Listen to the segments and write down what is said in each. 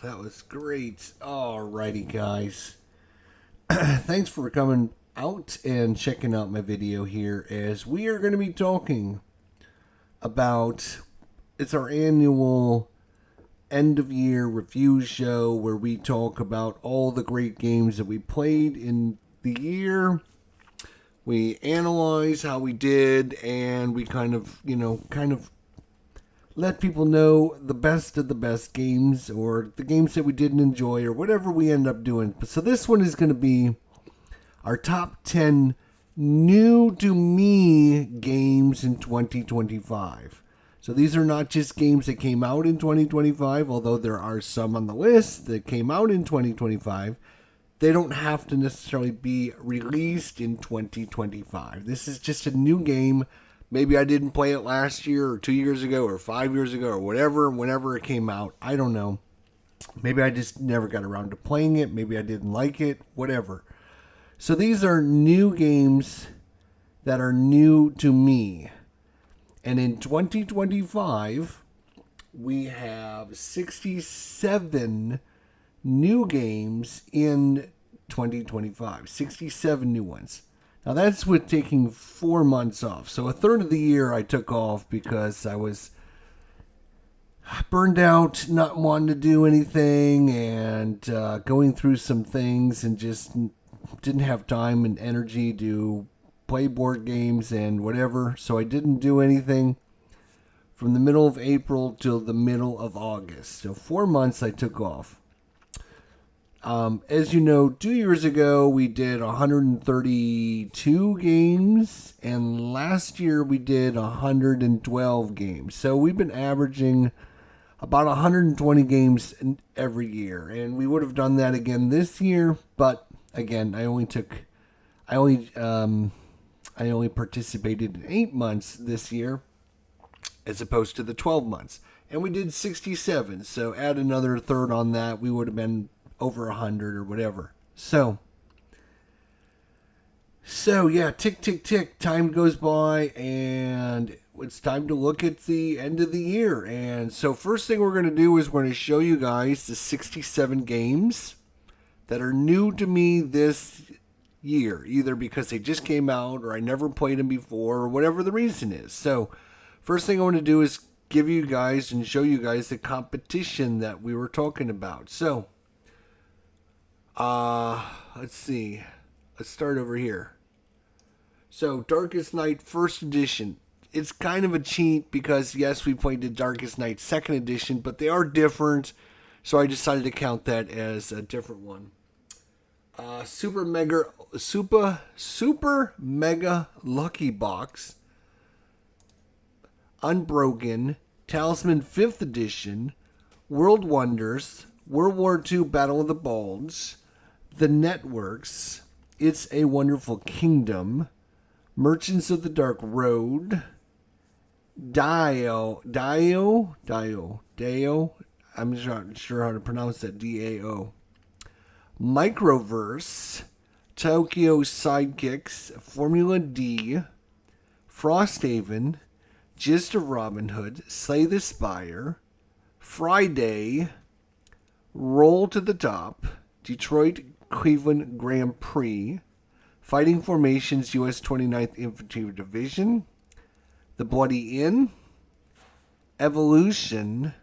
That was great. Alrighty, guys. Thanks for coming out and checking out my video here as we are going to be talking about it's our annual end of year review show where we talk about all the great games that we played in the year. We analyze how we did and we kind of let people know the best of the best games or the games that we didn't enjoy or whatever we end up doing. So this one is going to be our top 10 new to me games in 2025. So these are not just games that came out in 2025, although there are some on the list that came out in 2025. They don't have to necessarily be released in 2025. This is just a new game. Maybe I didn't play it last year or 2 years ago or 5 years ago or whatever, whenever it came out. I don't know. Maybe I just never got around to playing it. Maybe I didn't like it, whatever. So these are new games that are new to me. And in 2025, we have 67 new games in 2025. 67 new ones. Now that's with taking 4 months off. So a third of the year I took off because I was burned out, not wanting to do anything, and going through some things, and just didn't have time and energy to play board games and whatever. So I didn't do anything from the middle of April till the middle of August. So 4 months I took off. As you know, 2 years ago we did 132 games, and last year we did 112 games. So we've been averaging about 120 games every year, and we would have done that again this year. But again, I only participated in 8 months this year, as opposed to the 12 months, and we did 67. So add another third on that, we would have been over 100 or whatever. So yeah, tick, tick, tick. Time goes by, and it's time to look at the end of the year. And so first thing we're going to do is we're going to show you guys the 67 games that are new to me this year, either because they just came out or I never played them before or whatever the reason is. So first thing I want to do is give you guys and show you guys the competition that we were talking about. So let's see. Let's start over here. So, Darkest Night First Edition. It's kind of a cheat because, yes, we played the Darkest Night Second Edition, but they are different. So I decided to count that as a different one. Super Mega Lucky Box. Unbroken. Talisman 5th Edition. World Wonders. World War II Battle of the Bulge. The Networks, It's a Wonderful Kingdom, Merchants of the Dark Road, Dio, I'm not sure how to pronounce that, DAO, Microverse, Tokyo Sidekicks, Formula D, Frosthaven, Gist of Robin Hood, Slay the Spire, Friday, Roll to the Top, Detroit Cleveland Grand Prix, Fighting Formations U.S. 29th Infantry Division, The Bloody Inn, Evolution,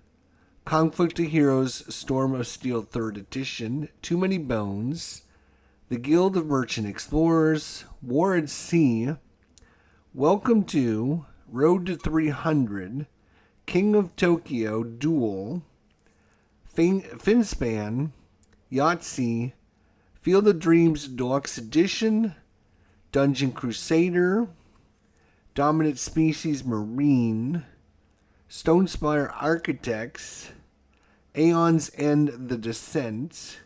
Conflict of Heroes Storm of Steel 3rd Edition, Too Many Bones, The Guild of Merchant Explorers, War at Sea, Welcome to, Road to 300, King of Tokyo Duel, Finspan, Yahtzee, Field of Dreams Deluxe Edition, Dungeon Crusader, Dominant Species Marine, Stonespire Architects, Aeon's End The Descent,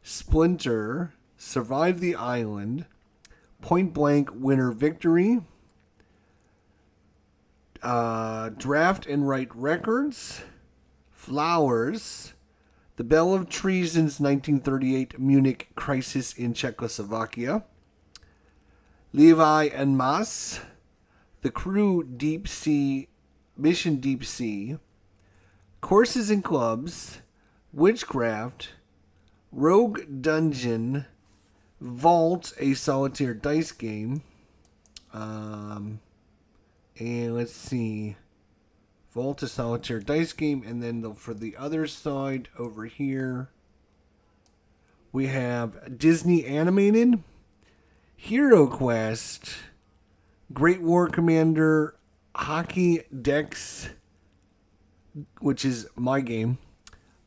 Splinter, Survive the Island, Point Blank Winter Victory, Draft and Write Records, Flowers, The Bell of Treason's 1938 Munich Crisis in Czechoslovakia, Levi and Mas, The Crew Deep Sea, Mission Deep Sea, Courses and Clubs, Witchcraft, Rogue Dungeon, Vault, a solitaire dice game. And let's see. Vault, a solitaire dice game. And then for the other side over here, we have Disney Animated, Hero Quest, Great War Commander, Hockey Decks, which is my game,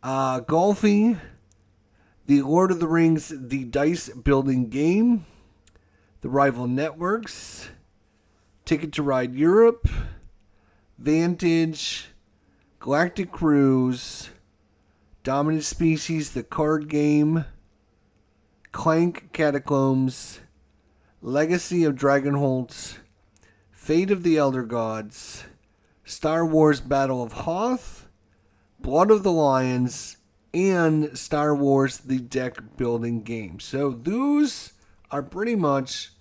Golfy, The Lord of the Rings, the dice building game, The Rival Networks, Ticket to Ride Europe, Vantage, Galactic Cruise, Dominant Species, the card game, Clank Catacombs, Legacy of Dragonholt, Fate of the Elder Gods, Star Wars Battle of Hoth, Blood of the Lions, and Star Wars the deck building game. So those are pretty much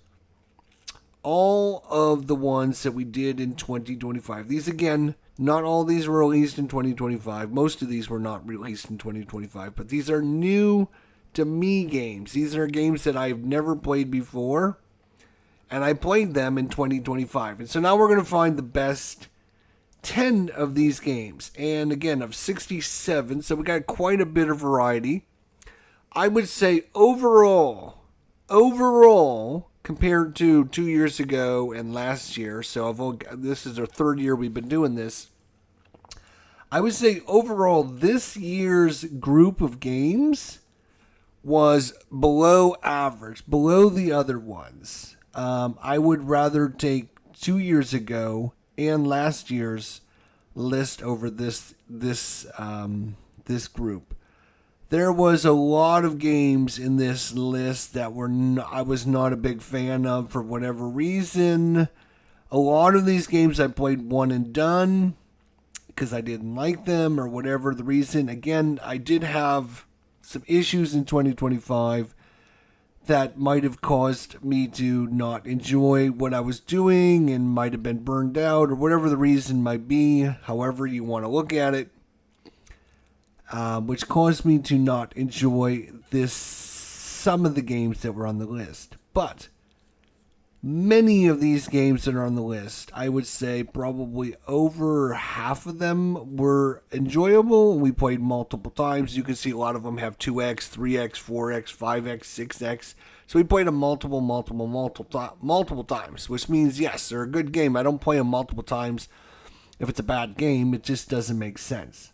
all of the ones that we did in 2025. These, again, not all these were released in 2025. Most of these were not released in 2025, but these are new to me games. These are games that I've never played before, and I played them in 2025. And so now we're going to find the best 10 of these games. And again, of 67, so we got quite a bit of variety. I would say overall, compared to 2 years ago and last year, so this is our third year we've been doing this, I would say overall this year's group of games was below average, below the other ones. I would rather take 2 years ago and last year's list over this group. There was a lot of games in this list that I was not a big fan of for whatever reason. A lot of these games I played one and done because I didn't like them or whatever the reason. Again, I did have some issues in 2025 that might have caused me to not enjoy what I was doing and might have been burned out or whatever the reason might be, however you want to look at it, which caused me to not enjoy some of the games that were on the list. But many of these games that are on the list, I would say probably over half of them were enjoyable. We played multiple times. You can see a lot of them have 2x, 3x, 4x, 5x, 6x. So we played them multiple times, which means, yes, they're a good game. I don't play them multiple times if it's a bad game. It just doesn't make sense.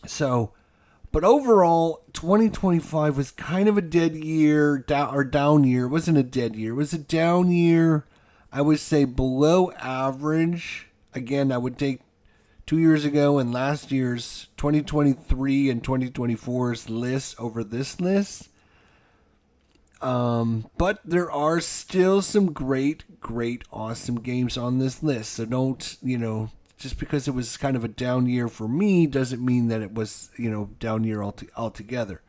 So, but overall, 2025 was kind of a dead year, down year. It wasn't a dead year. It was a down year. I would say below average. Again, I would take 2 years ago and last year's 2023 and 2024's list over this list. But there are still some great, awesome games on this list. So don't, just because it was kind of a down year for me doesn't mean that it was, down year altogether.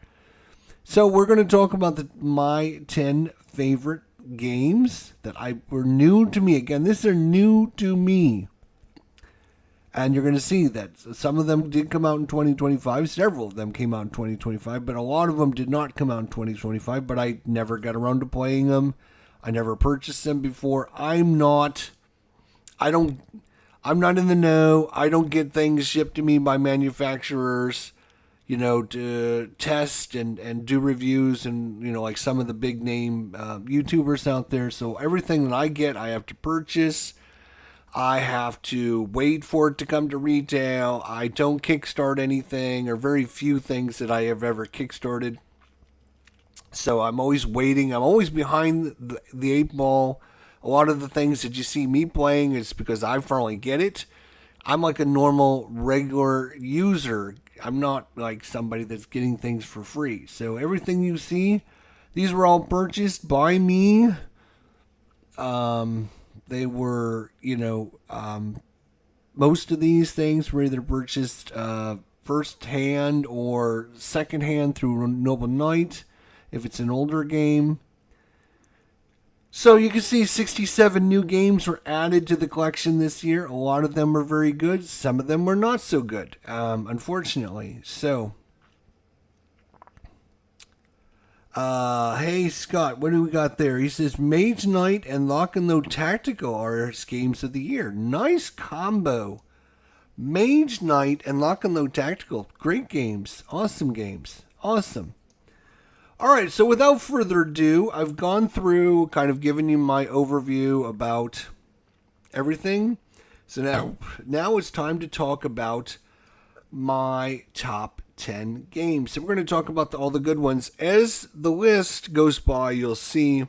So we're going to talk about my 10 favorite games that were new to me. Again, these are new to me. And you're going to see that some of them did come out in 2025. Several of them came out in 2025, but a lot of them did not come out in 2025, but I never got around to playing them. I never purchased them before. I'm not in the know. I don't get things shipped to me by manufacturers, to test and do reviews and, like some of the big name YouTubers out there. So everything that I get, I have to purchase. I have to wait for it to come to retail. I don't kickstart anything, or very few things that I have ever kickstarted. So I'm always waiting. I'm always behind the eight ball. A lot of the things that you see me playing is because I finally get it. I'm like a normal, regular user. I'm not like somebody that's getting things for free. So everything you see, these were all purchased by me. They were, most of these things were either purchased first hand or second hand through Noble Knight, if it's an older game. So you can see 67 new games were added to the collection this year. A lot of them were very good. Some of them were not so good, unfortunately. So Hey Scott, what do we got there? He says Mage Knight and Lock and Load Tactical are his games of the year. Nice combo. Mage Knight and Lock and Load Tactical. Great games. Awesome games. Awesome. Alright, so without further ado, I've gone through, kind of given you my overview about everything. So now it's time to talk about my top 10 games. So we're going to talk about all the good ones. As the list goes by, you'll see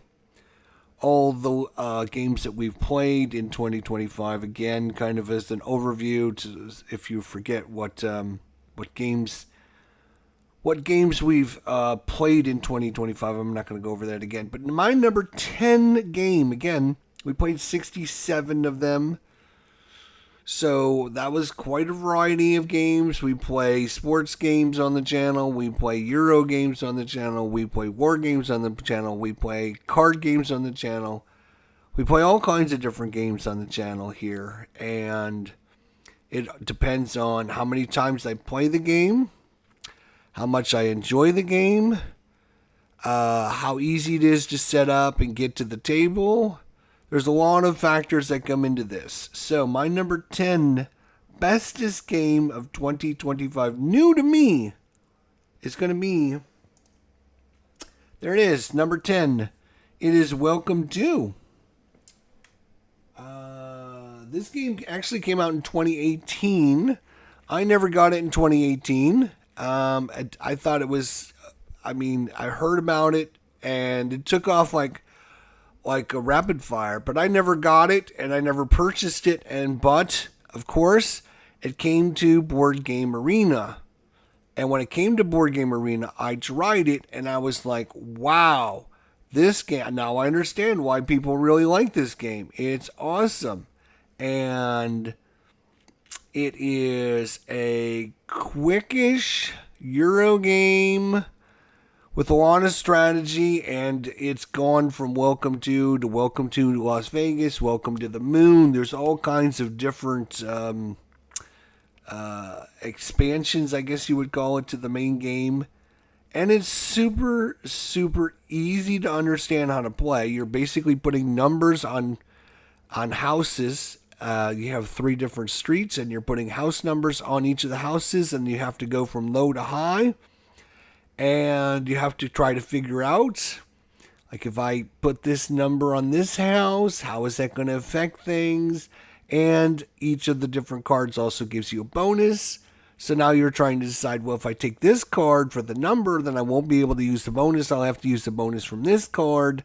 all the games that we've played in 2025. Again, kind of as an overview, if you forget what games we've played in 2025. I'm not going to go over that again. But my number 10 game, again, we played 67 of them. So that was quite a variety of games. We play sports games on the channel. We play Euro games on the channel. We play war games on the channel. We play card games on the channel. We play all kinds of different games on the channel here. And it depends on how many times I play the game, how much I enjoy the game, how easy it is to set up and get to the table. There's a lot of factors that come into this. So my number 10 bestest game of 2025, new to me, is going to be, there it is, number 10. It is Welcome To. This game actually came out in 2018. I never got it in 2018. I thought it was, I heard about it and it took off like a rapid fire, but I never got it and I never purchased it. But of course it came to Board Game Arena, and when it came to Board Game Arena, I tried it and I was like, wow, this game, now I understand why people really like this game. It's awesome. And it is a quickish Euro game with a lot of strategy, and it's gone from Welcome to Welcome to Las Vegas, Welcome to the Moon. There's all kinds of different expansions, I guess you would call it, to the main game. And it's super, super easy to understand how to play. You're basically putting numbers on houses. You have 3 different streets, and you're putting house numbers on each of the houses, and you have to go from low to high. And you have to try to figure out, like, if I put this number on this house, how is that going to affect things? And each of the different cards also gives you a bonus. So now you're trying to decide, well, if I take this card for the number, then I won't be able to use the bonus. I'll have to use the bonus from this card.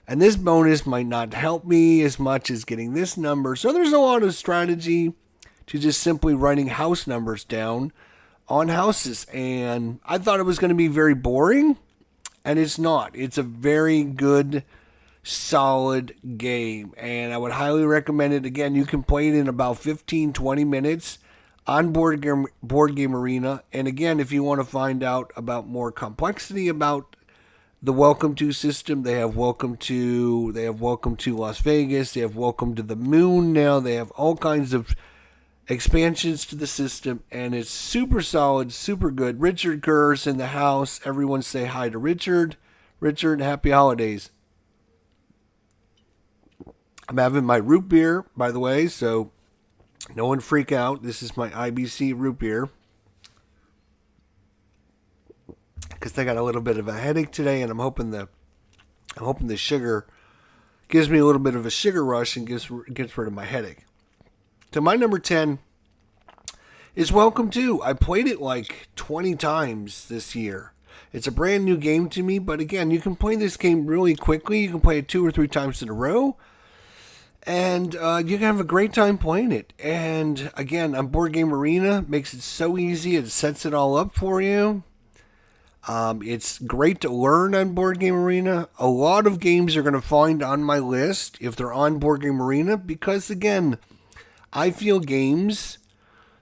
And this bonus might not help me as much as getting this number. So there's a lot of strategy to just simply writing house numbers down on houses, and I thought it was going to be very boring, and it's not. It's a very good, solid game, and I would highly recommend it. Again, you can play it in about 15-20 minutes on Board Game Arena. And again, if you want to find out about more complexity about the Welcome To system, they have Welcome To Las Vegas, they have Welcome to the Moon now, they have all kinds of expansions to the system, and it's super solid, super good. Richard Kerr's in the house. Everyone say hi to Richard. Richard, happy holidays. I'm having my root beer, by the way, so no one freak out. This is my IBC root beer, because I got a little bit of a headache today, and I'm hoping the sugar gives me a little bit of a sugar rush and gets rid of my headache. So my number 10 is Welcome To. I played it like 20 times this year. It's a brand new game to me, but again, you can play this game really quickly. You can play it 2 or 3 times in a row, and you can have a great time playing it. And again, on Board Game Arena, makes it so easy. It sets it all up for you. It's great to learn on Board Game Arena. A lot of games you're going to find on my list if they're on Board Game Arena, because again, I feel games,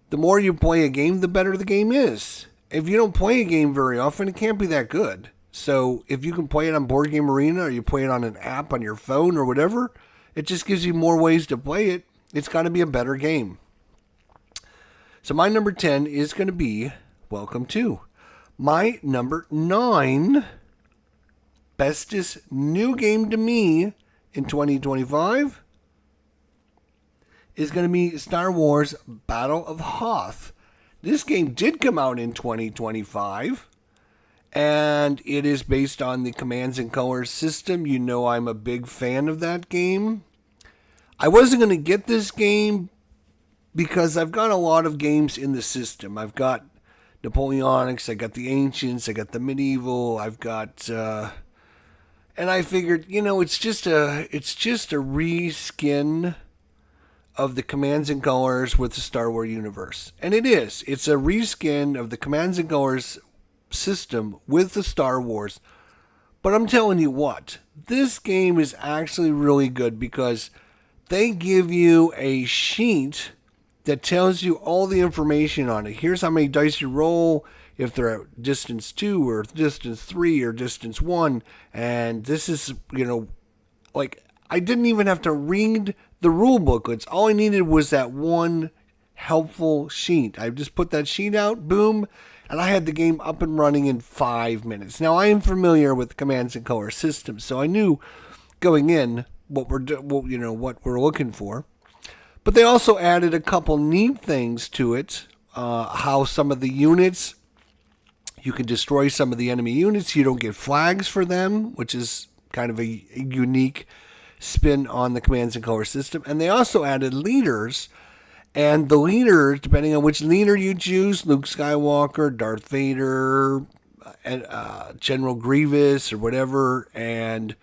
the more you play a game, the better the game is. If you don't play a game very often, it can't be that good. So if you can play it on Board Game Arena, or you play it on an app on your phone or whatever, it just gives you more ways to play it. It's got to be a better game. So my number 10 is going to be Welcome To. My number 9 bestest new game to me in 2025 is going to be Star Wars Battle of Hoth. This game did come out in 2025, and it is based on the Commands and Colors system. You know I'm a big fan of that game. I wasn't going to get this game because I've got a lot of games in the system. I've got Napoleonics, I got the Ancients, I got the Medieval, I've got, and I figured, it's just a reskin of the Commands and Colors with the Star Wars universe. And it is. It's a reskin of the Commands and Colors system with the Star Wars. But I'm telling you what, this game is actually really good because they give you a sheet that tells you all the information on it. Here's how many dice you roll, if they're at distance 2 or distance 3 or distance 1. And this is, I didn't even have to read the rule booklets. All I needed was that one helpful sheet. I just put that sheet out, boom, and I had the game up and running in 5 minutes. Now, I am familiar with the Commands and Colors system, so I knew going in what we're looking for. But they also added a couple neat things to it. How some of the units, you can destroy some of the enemy units. You don't get flags for them, which is kind of a unique spin on the Commands and Colors system. And they also added leaders. And the leader, depending on which leader you choose, Luke Skywalker, Darth Vader, General Grievous, or whatever, and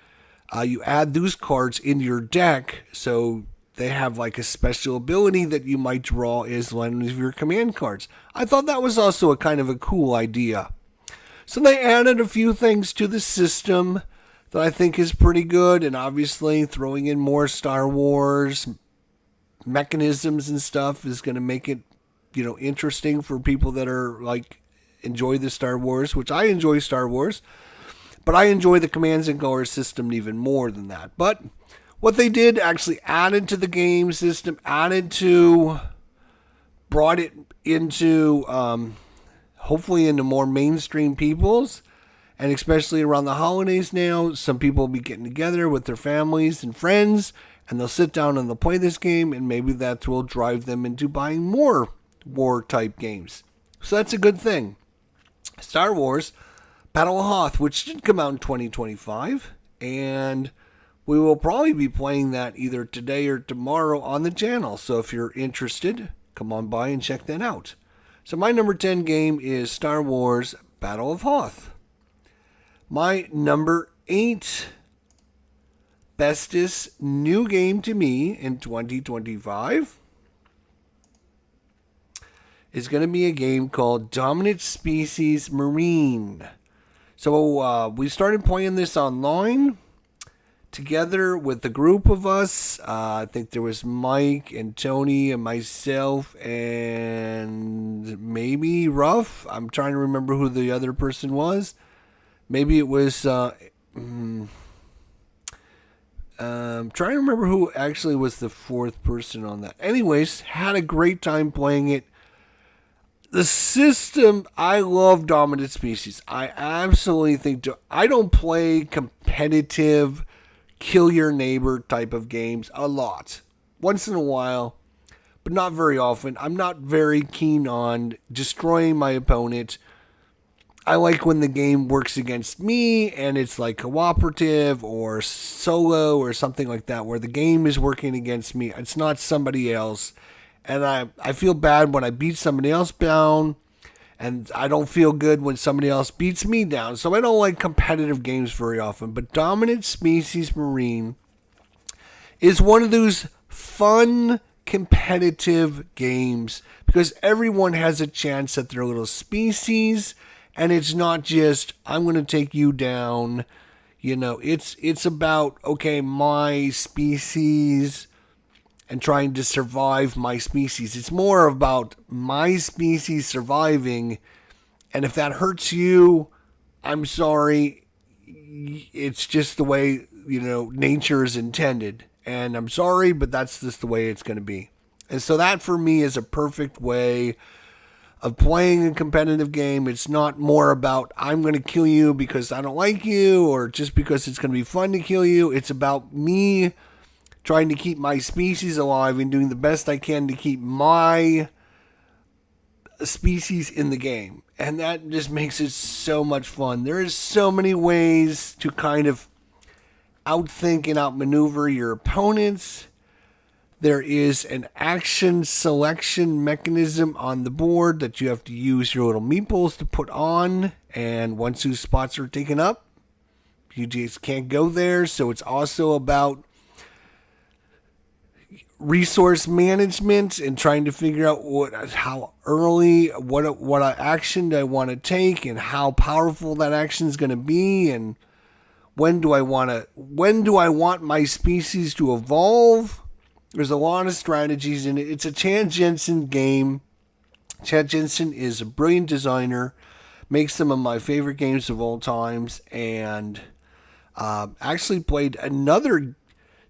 you add those cards into your deck, so they have like a special ability that you might draw as one of your command cards. I thought that was also a kind of a cool idea. So they added a few things to the system that I think is pretty good, and obviously throwing in more Star Wars mechanisms and stuff is going to make it, interesting for people that are enjoy the Star Wars, which I enjoy Star Wars, but I enjoy the Commands and Colors system even more than that. But what they did actually added to the game system, brought it into, hopefully into more mainstream peoples, and especially around the holidays now, some people will be getting together with their families and friends, and they'll sit down and they'll play this game, and maybe that will drive them into buying more war-type games. So that's a good thing. Star Wars Battle of Hoth, which did come out in 2025, and we will probably be playing that either today or tomorrow on the channel. So if you're interested, come on by and check that out. So my number 10 game is Star Wars Battle of Hoth. My number 8 bestest new game to me in 2025 is going to be a game called Dominant Species Marine. So we started playing this online together with a group of us. I think there was Mike and Tony and myself and maybe Ruff. I'm trying to remember who the other person was. Maybe it was... trying to remember who actually was the fourth person on that. Anyways, had a great time playing it. The system, I love Dominant Species. I absolutely think... I don't play competitive kill your neighbor type of games a lot. Once in a while, but not very often. I'm not very keen on destroying my opponent. I like when the game works against me and it's like cooperative or solo or something like that, where the game is working against me. It's not somebody else. And I feel bad when I beat somebody else down, and I don't feel good when somebody else beats me down. So I don't like competitive games very often. But Dominant Species Marine is one of those fun, competitive games because everyone has a chance at their little species. And it's not just, I'm going to take you down. It's about, okay, my species and trying to survive my species. It's more about my species surviving. And if that hurts you, I'm sorry. It's just the way, nature is intended. And I'm sorry, but that's just the way it's going to be. And so that for me is a perfect way of playing a competitive game. It's not more about I'm going to kill you because I don't like you or just because it's going to be fun to kill you. It's about me trying to keep my species alive and doing the best I can to keep my species in the game. And that just makes it so much fun. There is so many ways to kind of outthink and outmaneuver your opponents. There is an action selection mechanism on the board that you have to use your little meeples to put on. And once those spots are taken up, you just can't go there. So it's also about resource management and trying to figure out what action do I want to take and how powerful that action is going to be, and when do I want my species to evolve. There's a lot of strategies in it. It's a Chad Jensen game. Chad Jensen is a brilliant designer, makes some of my favorite games of all times, and actually played another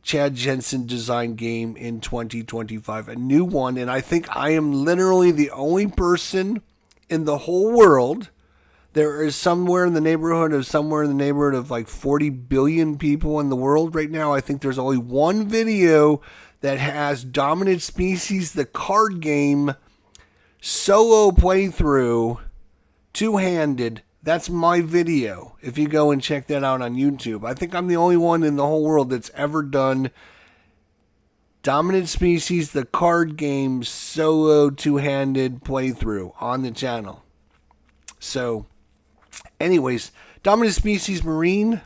Chad Jensen design game in 2025, a new one. And I think I am literally the only person in the whole world. There is somewhere in the neighborhood of like 40 billion people in the world right now. I think there's only one video that has Dominant Species, the card game, solo playthrough, two-handed. That's my video. If you go and check that out on YouTube. I think I'm the only one in the whole world that's ever done Dominant Species, the card game, solo two-handed playthrough on the channel. So, anyways, Dominant Species Marine.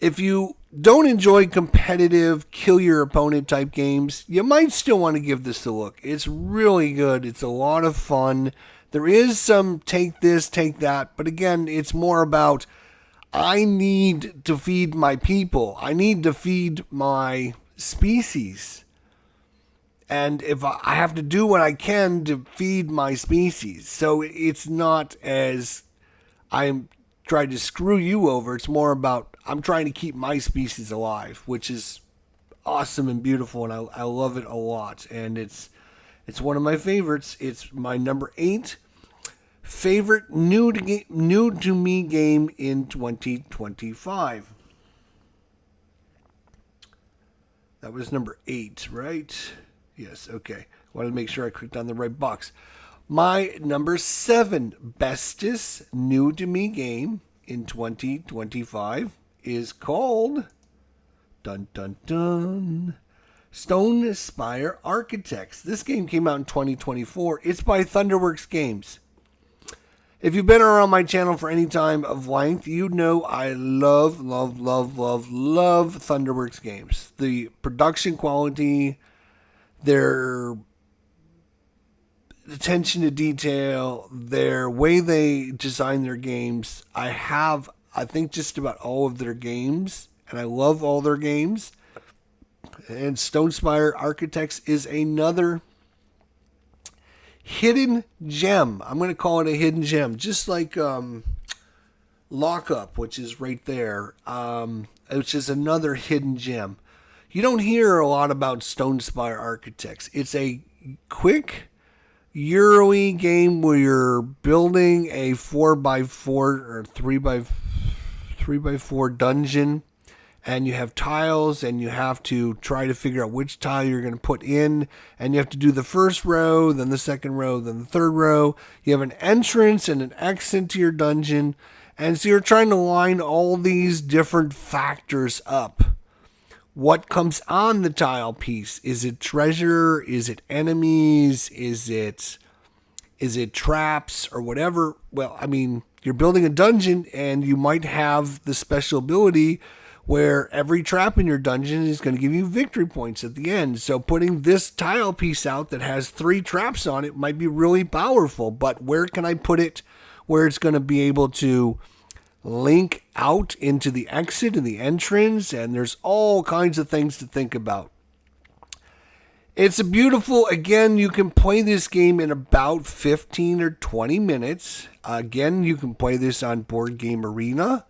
If you don't enjoy competitive kill your opponent type games, you might still want to give this a look. It's really good. It's a lot of fun. There is some take this, take that, but again, it's more about I need to feed my people. I need to feed my species. And if I have to do what I can to feed my species. So it's not as I'm trying to screw you over. It's more about I'm trying to keep my species alive, which is awesome and beautiful, and I love it a lot. And it's one of my favorites. It's my number 8 favorite new to me game in 2025. That was number 8, right? Yes, okay. Wanted to make sure I clicked on the right box. My number 7 bestest new to me game in 2025 is called dun dun dun Stone Spire Architects. This game came out in 2024. It's by Thunderworks Games. If you've been around my channel for any time of length, you know I love Thunderworks Games. The production quality, their attention to detail, their way they design their games. I think just about all of their games, and I love all their games. And Stone Spire Architects is another hidden gem. I'm going to call it a hidden gem, just like Lockup, which is right there, which is another hidden gem. You don't hear a lot about Stone Spire Architects. It's a quick Euro-y game where you're building a 4x4 or 3x4 dungeon, and you have tiles, and you have to try to figure out which tile you're going to put in, and you have to do the first row, then the second row, then the third row. You have an entrance and an exit to your dungeon, and so you're trying to line all these different factors up. What comes on the tile piece? Is it treasure? Is it enemies? Is it traps or whatever? Well, I mean, you're building a dungeon, and you might have the special ability where every trap in your dungeon is going to give you victory points at the end. So putting this tile piece out that has 3 traps on it might be really powerful, but where can I put it where it's going to be able to link out into the exit and the entrance? And there's all kinds of things to think about. It's a beautiful, again, you can play this game in about 15 or 20 minutes. Again, you can play this on Board Game Arena.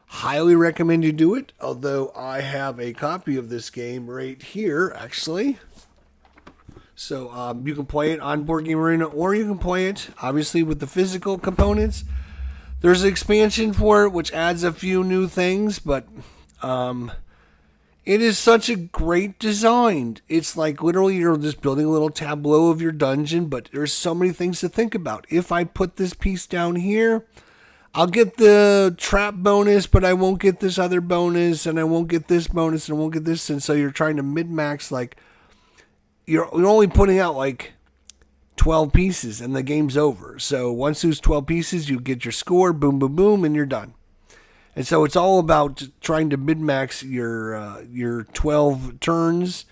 Highly recommend you do it, although I have a copy of this game right here, actually. So you can play it on Board Game Arena, or you can play it obviously with the physical components. There's an expansion for it which adds a few new things, but it is such a great design. It's like literally you're just building a little tableau of your dungeon, but there's so many things to think about. If I put this piece down here, I'll get the trap bonus, but I won't get this other bonus, and I won't get this bonus, and I won't get this. And so you're trying to min-max, like, you're only putting out like 12 pieces, and the game's over. So once those 12 pieces, you get your score, boom, boom, boom, and you're done. And so it's all about trying to min-max your 12 turns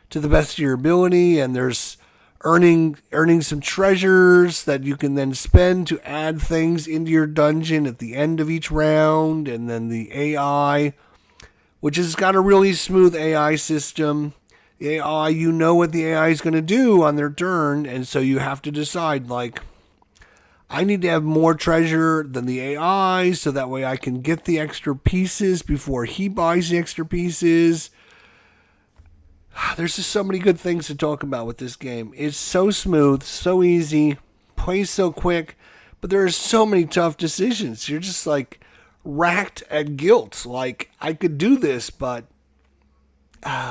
to the best of your ability, and there's earning some treasures that you can then spend to add things into your dungeon at the end of each round, and then the AI, which has got a really smooth AI system. The AI, you know what the AI is going to do on their turn, and so you have to decide, like, I need to have more treasure than the AI so that way I can get the extra pieces before he buys the extra pieces. There's just so many good things to talk about with this game. It's so smooth, so easy, plays so quick, but there are so many tough decisions. You're just like racked at guilt. Like, I could do this, but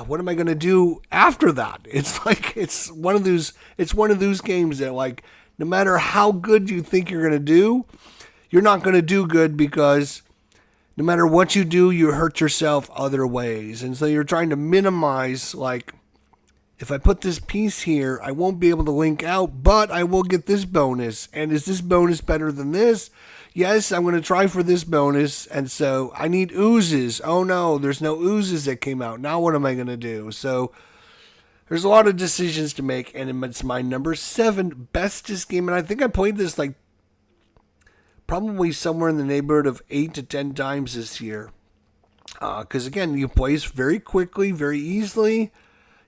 what am I going to do after that? It's like, it's one of those games that, like, no matter how good you think you're going to do, you're not going to do good, because no matter what you do, you hurt yourself other ways. And so you're trying to minimize, like, if I put this piece here, I won't be able to link out, but I will get this bonus. And is this bonus better than this? Yes, I'm going to try for this bonus. And so I need oozes. Oh no, there's no oozes that came out. Now what am I going to do? So there's a lot of decisions to make, and it's my number 7 bestest game. And I think I played this like probably somewhere in the neighborhood of 8 to 10 times this year. Because again, you play very quickly, very easily.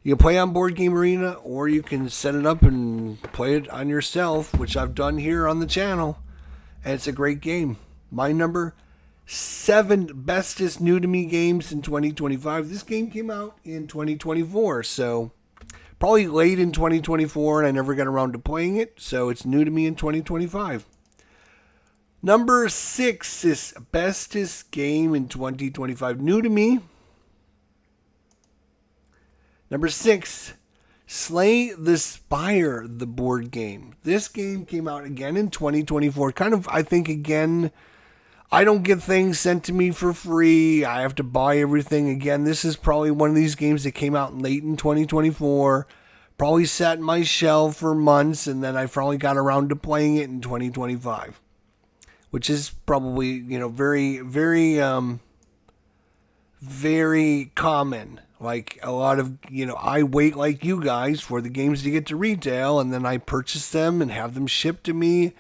You can play on Board Game Arena, or you can set it up and play it on yourself, which I've done here on the channel. And it's a great game. My number 7 bestest new to me games in 2025. This game came out in 2024, so probably late in 2024, and I never got around to playing it, so it's new to me in 2025. Number 6 is bestest game in 2025. New to me. Number 6, Slay the Spire, the board game. This game came out again in 2024. Kind of, I think, again, I don't get things sent to me for free. I have to buy everything. Again, this is probably one of these games that came out late in 2024. Probably sat in my shelf for months, and then I finally got around to playing it in 2025. Which is probably, very, very, very common. Like a lot of, I wait like you guys for the games to get to retail, and then I purchase them and have them shipped to me.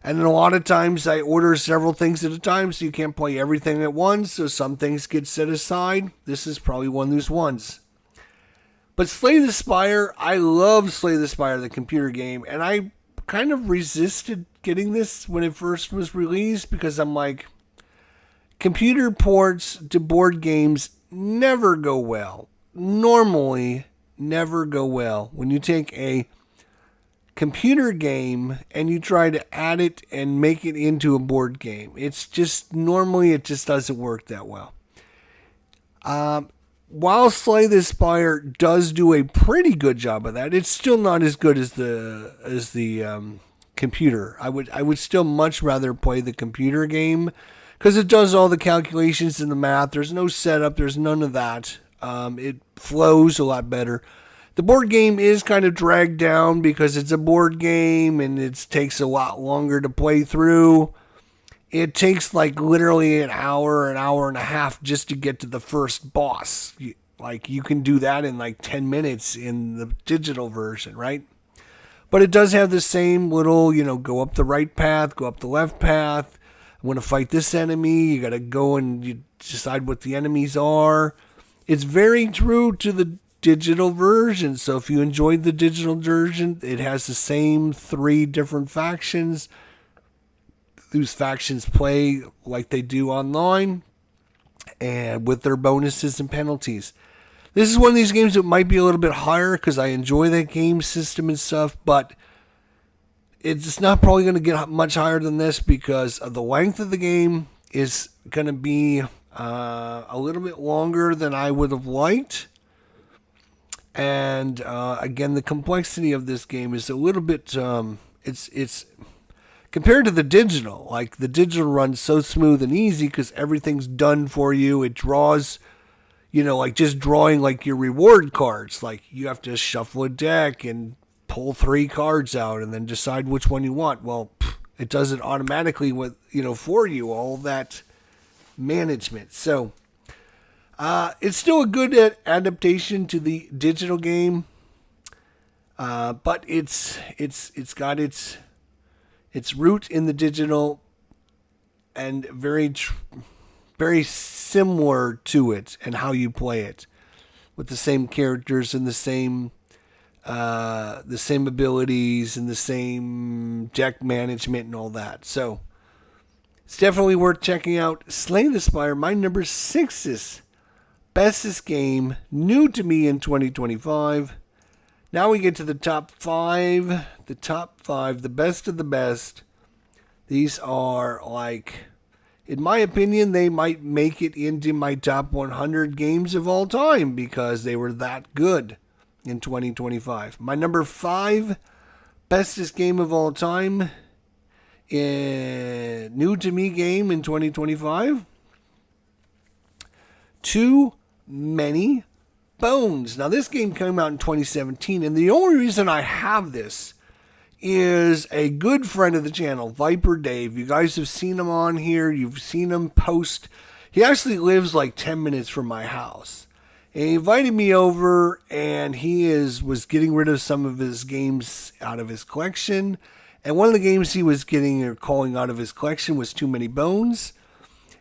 And then a lot of times I order several things at a time, so you can't play everything at once, so some things get set aside. This is probably one of those ones. But Slay the Spire, I love Slay the Spire, the computer game, and I kind of resisted getting this when it first was released, because I'm like, computer ports to board games never go well. Normally never go well. When you take a computer game and you try to add it and make it into a board game, it's just, normally it just doesn't work that well. While Slay the Spire does do a pretty good job of that, it's still not as good as the computer. I would still much rather play the computer game, because it does all the calculations and the math. There's no setup. There's none of that. It flows a lot better. The board game is kind of dragged down because it's a board game and it takes a lot longer to play through. It takes like literally an hour and a half just to get to the first boss. Like, you can do that in like 10 minutes in the digital version, right? But it does have the same little, go up the right path, go up the left path. I want to fight this enemy. You got to go and you decide what the enemies are. It's very true to the digital version. So if you enjoyed the digital version, it has the same 3 different factions. Those factions play like they do online, and with their bonuses and penalties. This is one of these games that might be a little bit higher because I enjoy that game system and stuff, but it's not probably going to get much higher than this because of the length of the game is going to be a little bit longer than I would have liked. And again, the complexity of this game is a little bit, it's compared to the digital. Like the digital runs so smooth and easy because everything's done for you. It draws, like just drawing like your reward cards. Like you have to shuffle a deck and pull 3 cards out and then decide which one you want. Well, it does it automatically with, for you, all that management. So it's still a good adaptation to the digital game, but it's got its root in the digital and very similar to it and how you play it, with the same characters and the same abilities and the same deck management and all that. So it's definitely worth checking out. Slay the Spire, my number 6 is bestest game new to me in 2025. Now we get to the top 5. The top 5, the best of the best. These are in my opinion, they might make it into my top 100 games of all time because they were that good in 2025. My number 5 bestest game of all time, new to me game in 2025. Too Many Bones. Now this game came out in 2017, and the only reason I have this is a good friend of the channel, Viper Dave. You guys have seen him on here. You've seen him post. He actually lives 10 minutes from my house. And he invited me over, and he was getting rid of some of his games out of his collection. And one of the games he was getting or calling out of his collection was Too Many Bones.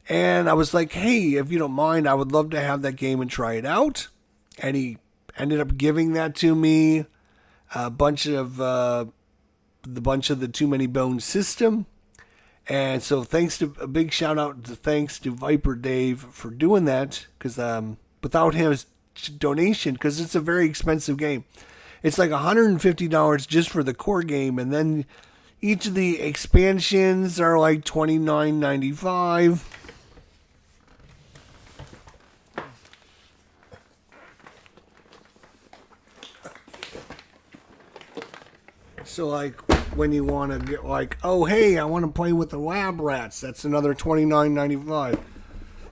And I was like, hey, if you don't mind, I would love to have that game and try it out. And he ended up giving that to me, a bunch of the Too Many Bones system. And so a big shout out thanks to Viper Dave for doing that, because without his donation, because it's a very expensive game. It's like $150 just for the core game, and then each of the expansions are like $29.95. So when you want to get oh hey, I want to play with the lab rats, that's another $29.95.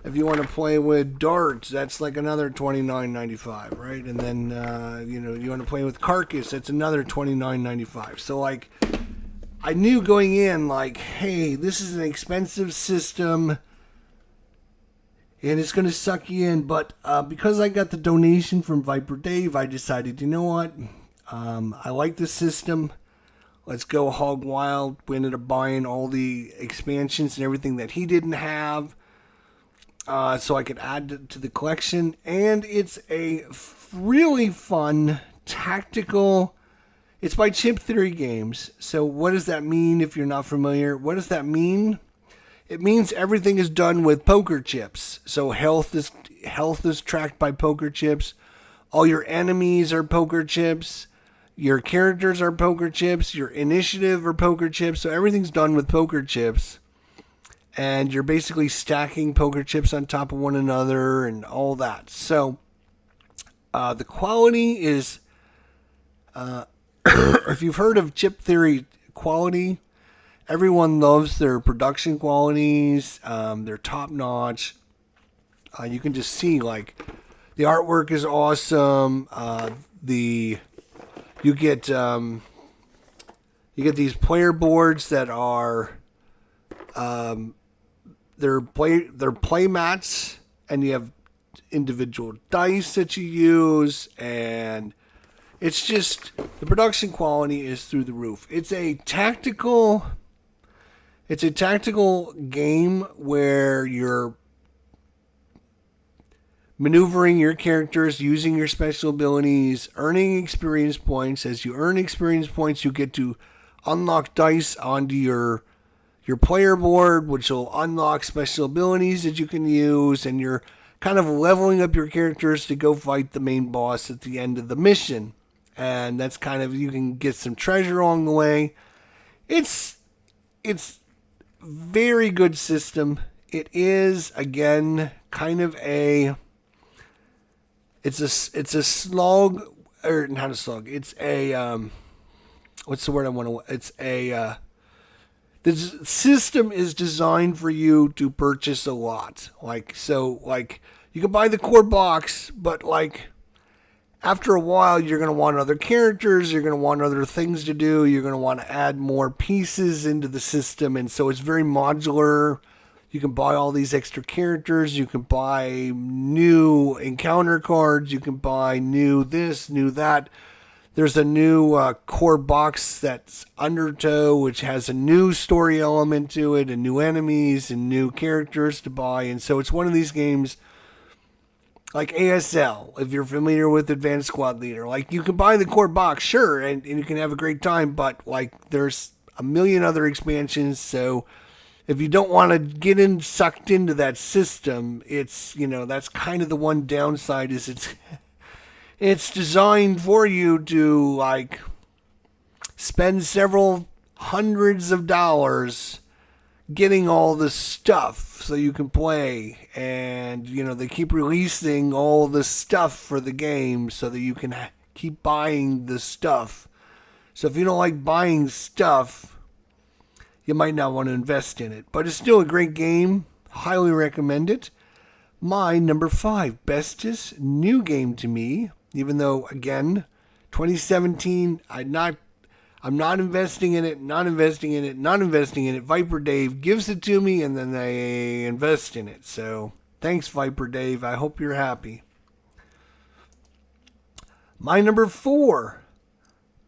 If you want to play with darts, that's another $29.95, right? And then you want to play with carcass, that's another $29.95. So I knew going in hey, this is an expensive system and it's going to suck you in, but because I got the donation from Viper Dave, I decided, you know what, I like this system. Let's go hog wild. We ended up buying all the expansions and everything that he didn't have, so I could add to the collection. And it's a really fun tactical. It's by Chip Theory Games. So what does that mean if you're not familiar? What does that mean? It means everything is done with poker chips. So health is tracked by poker chips. All your enemies are poker chips. Your characters are poker chips. Your initiative are poker chips. So everything's done with poker chips. And you're basically stacking poker chips on top of one another and all that. So the quality is, if you've heard of Chip Theory quality, everyone loves their production qualities. They're top notch. You can just see the artwork is awesome. You get these player boards that are they're play mats, and you have individual dice that you use, and it's just the production quality is through the roof. It's a tactical game where you're maneuvering your characters, using your special abilities, earning experience points. As you earn experience points, you get to unlock dice onto your player board, which will unlock special abilities that you can use, and you're kind of leveling up your characters to go fight the main boss at the end of the mission. And that's kind of, you can get some treasure along the way. It's very good system. It is, again, kind of it's a slog, or not a slog, it's a, what's the word I want to, it's a, the system is designed for you to purchase a lot. Like, you can buy the core box, but like, after a while, you're going to want other characters, you're going to want other things to do, you're going to want to add more pieces into the system, and so it's very modular. You can buy all these extra characters, you can buy new encounter cards, you can buy new this, new that. There's a new core box that's Undertow, which has a new story element to it, and new enemies, and new characters to buy, and so it's one of these games like ASL, if you're familiar with Advanced Squad Leader. Like, you can buy the core box, sure, and you can have a great time, but, like, there's a million other expansions, so if you don't want to get sucked into that system, it's, that's kind of the one downside, is it's designed for you to, like, spend several hundreds of dollars getting all the stuff so you can play, and they keep releasing all the stuff for the game so that you can keep buying the stuff. So if you don't like buying stuff, you might not want to invest in it, but it's still a great game. Highly recommend it. My number 5 bestest new game to me, even though, again, 2017, I'm not investing in it, not investing in it, not investing in it. Viper Dave gives it to me, and then I invest in it. So, thanks, Viper Dave. I hope you're happy. My number 4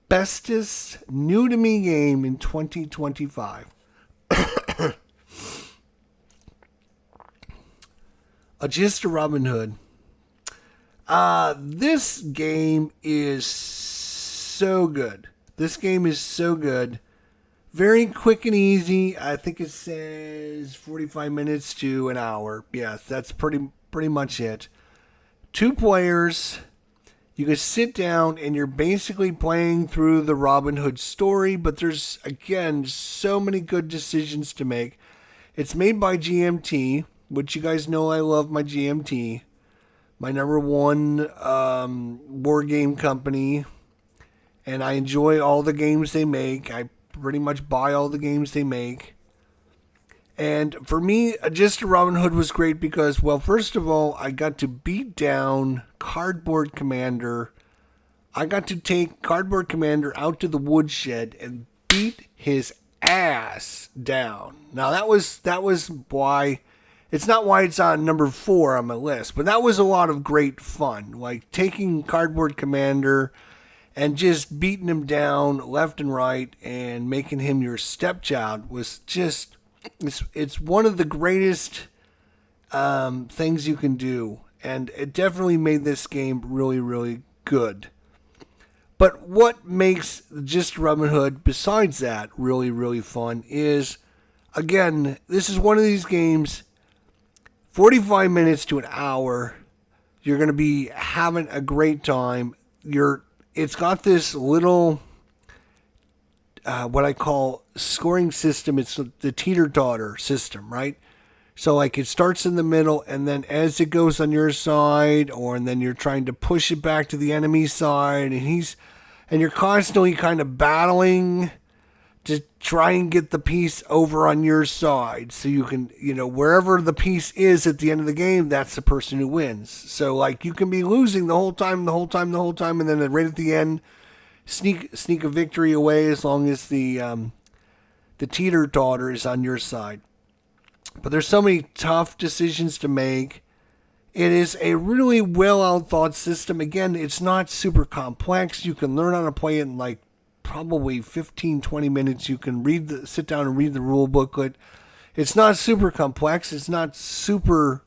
bestest new to me game in 2025. Just a Robin Hood. This game is so good. This game is so good. Very quick and easy. I think it says 45 minutes to an hour. Yes, that's pretty much it. 2 players. You can sit down and you're basically playing through the Robin Hood story, but there's, again, so many good decisions to make. It's made by GMT, which you guys know I love my GMT. My number 1 war game company. And I enjoy all the games they make. I pretty much buy all the games they make. And for me, Just a Robin Hood was great because, well, first of all, I got to beat down Cardboard Commander. I got to take Cardboard Commander out to the woodshed and beat his ass down. Now, that was why... It's not why it's on number 4 on my list, but that was a lot of great fun. Like, taking Cardboard Commander and just beating him down left and right and making him your stepchild was just, it's one of the greatest things you can do. And it definitely made this game really, really good. But what makes Just Robin Hood, besides that, really, really fun is, again, this is one of these games, 45 minutes to an hour, you're going to be having a great time. It's got this little, what I call scoring system. It's the teeter-totter system, right? So, like, it starts in the middle, and then as it goes on your side, and then you're trying to push it back to the enemy side, and you're constantly kind of battling to try and get the piece over on your side. So you can, wherever the piece is at the end of the game, that's the person who wins. So, like, you can be losing the whole time, and then right at the end, sneak a victory away as long as the teeter-totter is on your side. But there's so many tough decisions to make. It is a really well out-thought system. Again, it's not super complex. You can learn how to play it in, like, probably 15-20 minutes. You can sit down and read the rule booklet. It's not super complex. It's not super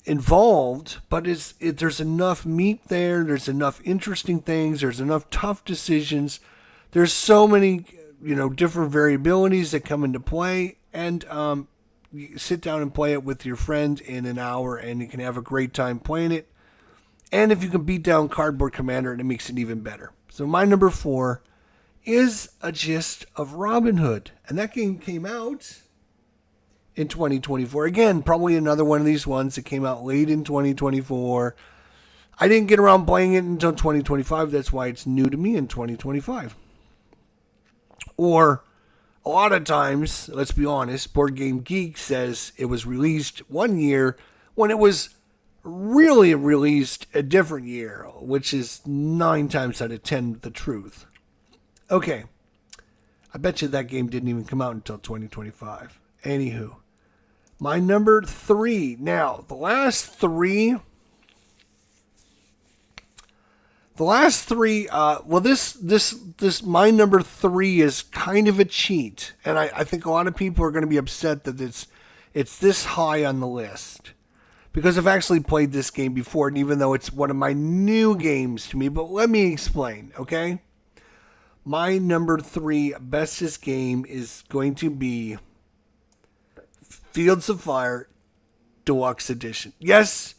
involved, but there's enough meat there. There's enough interesting things. There's enough tough decisions. There's so many different variabilities that come into play, and you sit down and play it with your friend in an hour, and you can have a great time playing it. And if you can beat down Cardboard Commander, it makes it even better. So my number 4 is A Gist of Robin Hood. And that game came out in 2024. Again, probably another one of these ones that came out late in 2024. I didn't get around playing it until 2025. That's why it's new to me in 2025. Or a lot of times, let's be honest, Board Game Geek says it was released one year when it was really released a different year, which is 9 times out of 10 the truth. Okay, I bet you that game didn't even come out until 2025. Anywho, my number 3. Now, the last three, this my number 3 is kind of a cheat, and I think a lot of people are going to be upset that it's this high on the list. Because I've actually played this game before, and even though it's one of my new games to me, but let me explain, okay? My number 3 bestest game is going to be Fields of Fire Deluxe Edition. Yes,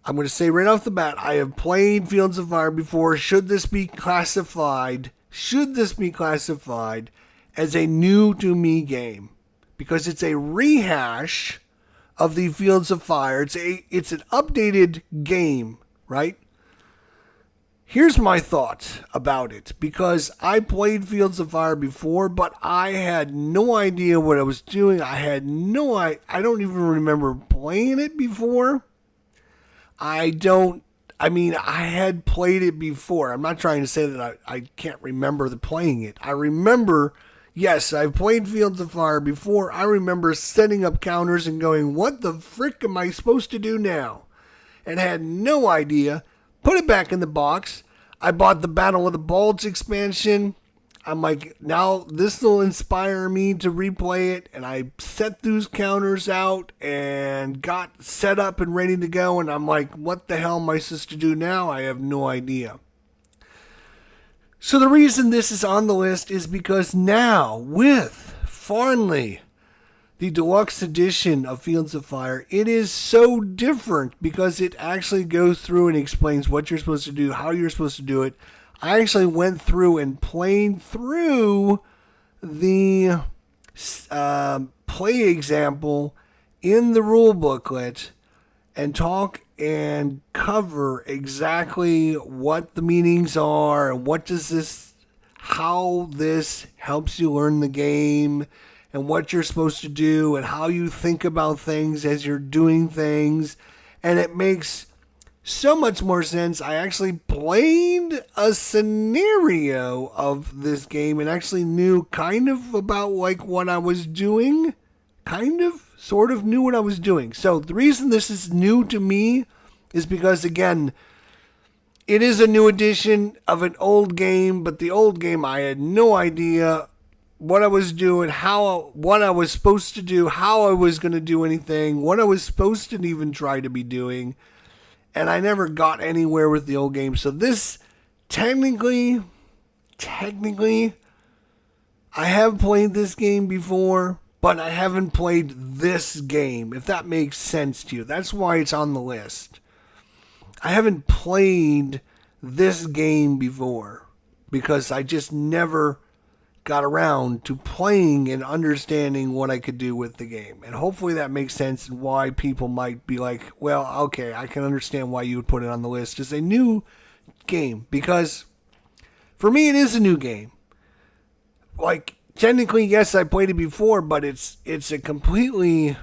I'm going to say right off the bat, I have played Fields of Fire before. Should this be classified as a new to me game? Because it's a rehash of the Fields of Fire. It's an updated game, right? Here's my thoughts about it, because I played Fields of Fire before, but I had no idea what I was doing. I don't even remember playing it before. I had played it before. I'm not trying to say that I can't remember playing it. I remember, yes, I've played Fields of Fire before. I remember setting up counters and going, what the frick am I supposed to do now? And had no idea. Put it back in the box. I bought the Battle of the Bulge expansion. I'm like, now this will inspire me to replay it. And I set those counters out and got set up and ready to go. And I'm like, what the hell am I supposed to do now? I have no idea. So the reason this is on the list is because now, with finally the deluxe edition of Fields of Fire, it is so different because it actually goes through and explains what you're supposed to do, how you're supposed to do it. I actually went through and played through the play example in the rule booklet and talk and cover exactly what the meanings are and how this helps you learn the game and what you're supposed to do and how you think about things as you're doing things. And it makes so much more sense. I actually played a scenario of this game and actually knew kind of about like what I was doing. Sort of knew what I was doing. So the reason this is new to me is because, again, it is a new edition of an old game, but the old game I had no idea what I was doing, what I was supposed to do, how I was going to do anything, what I was supposed to even try to be doing, and I never got anywhere with the old game. So this, technically, I have played this game before, but I haven't played this game, if that makes sense to you. That's why it's on the list. I haven't played this game before because I just never got around to playing and understanding what I could do with the game. And hopefully that makes sense and why people might be like, well, okay, I can understand why you would put it on the list as a new game. Because for me, it is a new game. Like, technically, yes, I played it before, but it's a completely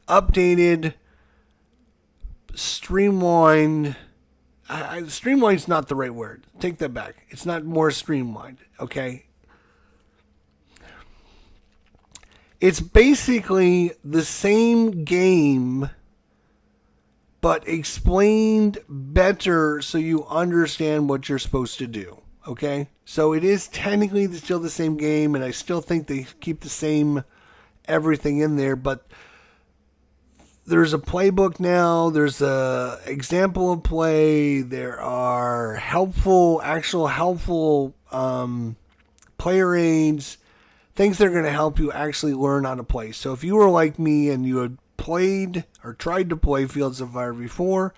updated, streamlined. Streamline's not the right word. Take that back. It's not more streamlined, okay? It's basically the same game, but explained better so you understand what you're supposed to do, okay? So it is technically still the same game, and I still think they keep the same everything in there, but there's a playbook now, there's a example of play, there are helpful player aids, things that are going to help you actually learn how to play. So if you were like me and you had played or tried to play Fields of Fire before,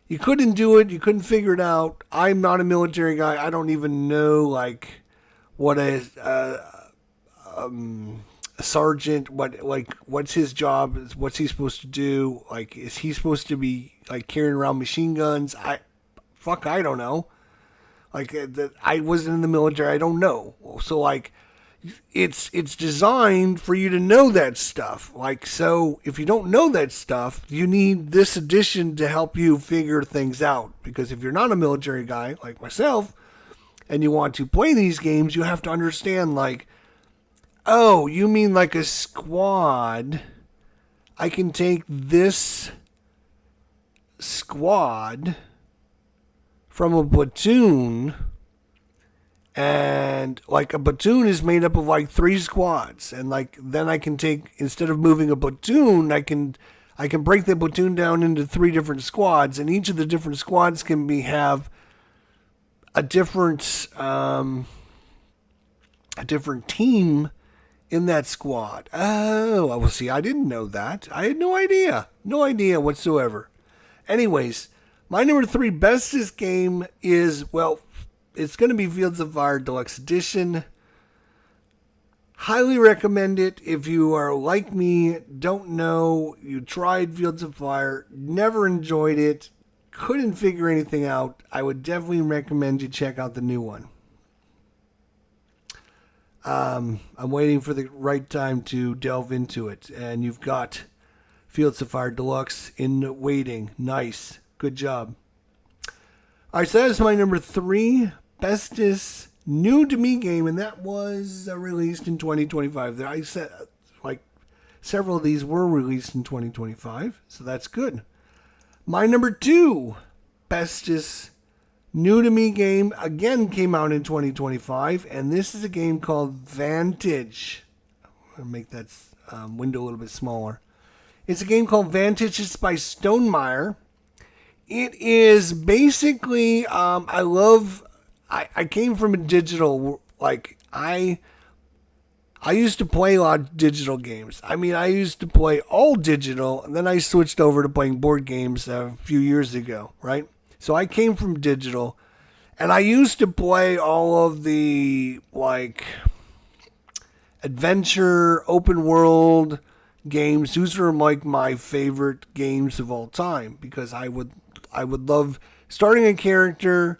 you couldn't do it, you couldn't figure it out. I'm not a military guy. I don't even know like what a sergeant, what's his job, what's he supposed to do, like is he supposed to be like carrying around machine guns? I don't know. Like I wasn't in the military, I don't know. So like it's designed for you to know that stuff. Like, so if you don't know that stuff, you need this edition to help you figure things out. Because if you're not a military guy like myself and you want to play these games, you have to understand like, oh, you mean like a squad? I can take this squad from a platoon, and like a platoon is made up of like 3 squads, and like then I can take, instead of moving a platoon, I can break the platoon down into 3 different squads, and each of the different squads can have a different team in that squad. Oh, well, see, I didn't know that. I had no idea whatsoever. Anyways, my number 3 bestest game is, well, it's going to be Fields of Fire Deluxe Edition. Highly recommend it if you are like me, don't know, you tried Fields of Fire, never enjoyed it, couldn't figure anything out. I would definitely recommend you check out the new one. I'm waiting for the right time to delve into it, and you've got Fields of Fire Deluxe in waiting. Nice. Good job. All right, so that is my number 3 bestest new to me game, and that was released in 2025. I said, like, several of these were released in 2025, so that's good. My number 2 bestest new to me game again came out in 2025, and this is a game called Vantage. I'm going to make that window a little bit smaller. It's a game called Vantage. It's by Stonemaier. It is basically, I came from a digital, like, I used to play a lot of digital games. I mean, I used to play all digital, and then I switched over to playing board games a few years ago, right? So I came from digital, and I used to play all of the, like, adventure, open world games. Those are like my favorite games of all time, because I would love starting a character,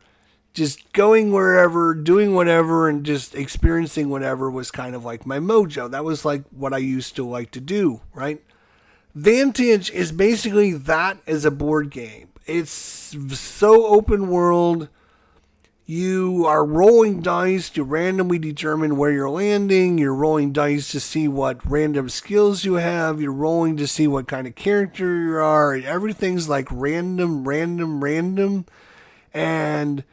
just going wherever, doing whatever, and just experiencing whatever was kind of like my mojo. That was like what I used to like to do, right? Vantage is basically that as a board game. It's so open world. You are rolling dice to randomly determine where you're landing. You're rolling dice to see what random skills you have. You're rolling to see what kind of character you are. Everything's like random. And